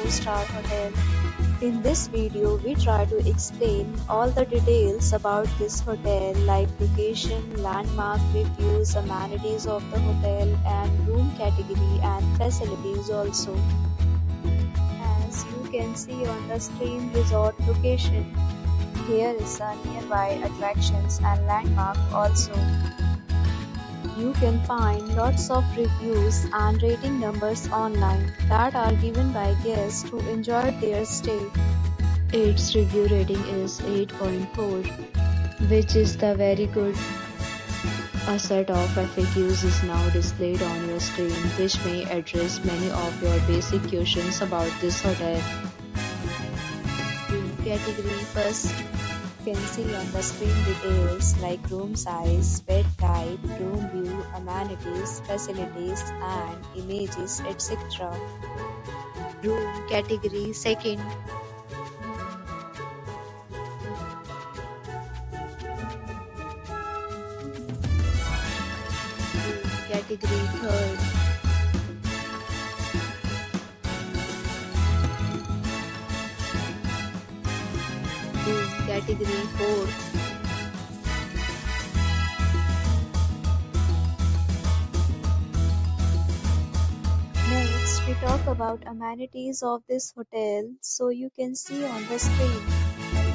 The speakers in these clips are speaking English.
4-star hotel. In this video, we try to explain all the details about this hotel like location, landmark, reviews, amenities of the hotel and room category and facilities also. As you can see on the screen, resort location. Here is a nearby attractions and landmark also. You can find lots of reviews and rating numbers online that are given by guests who enjoyed their stay. Its review rating is 8.4, which is the very good. A set of FAQs is now displayed on your screen, which may address many of your basic questions about this hotel. Room category first. You can see on the screen details like room size, bed type, room view, amenities, facilities and images, etc. Room category second. Room category third. Room category 4. Next, we talk about amenities of this hotel. So you can see on the screen,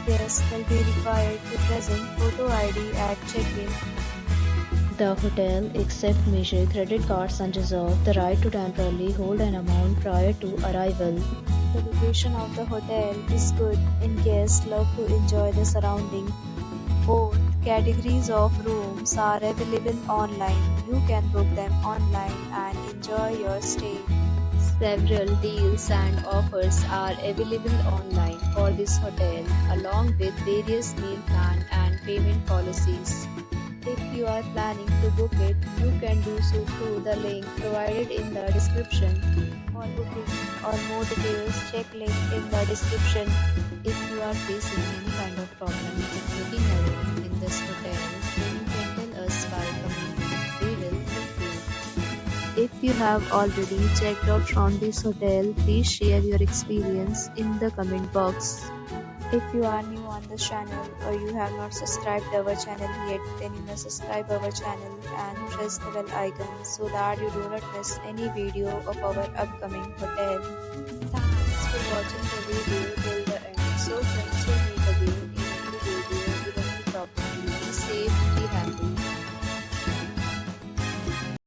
guests will be required to present photo ID at check-in. The hotel accepts major credit cards and reserves the right to temporarily hold an amount prior to arrival. The location of the hotel is good and guests love to enjoy the surrounding. Both categories of rooms are available online. You can book them online and enjoy your stay. Several deals and offers are available online for this hotel, along with various meal plan and payment policies. If you are planning to book it, you can do so through the link provided in the description. For booking or more details, check link in the description. If you are facing any kind of problem with booking a room in this hotel, then you can tell us by commenting. We will help you. If you have already checked out from this hotel, please share your experience in the comment box. If you are new on this channel or you have not subscribed our channel yet, then you must subscribe our channel and press the bell icon so that you do not miss any video of our upcoming hotel. Thanks for watching the video till the end. So friends, will meet again.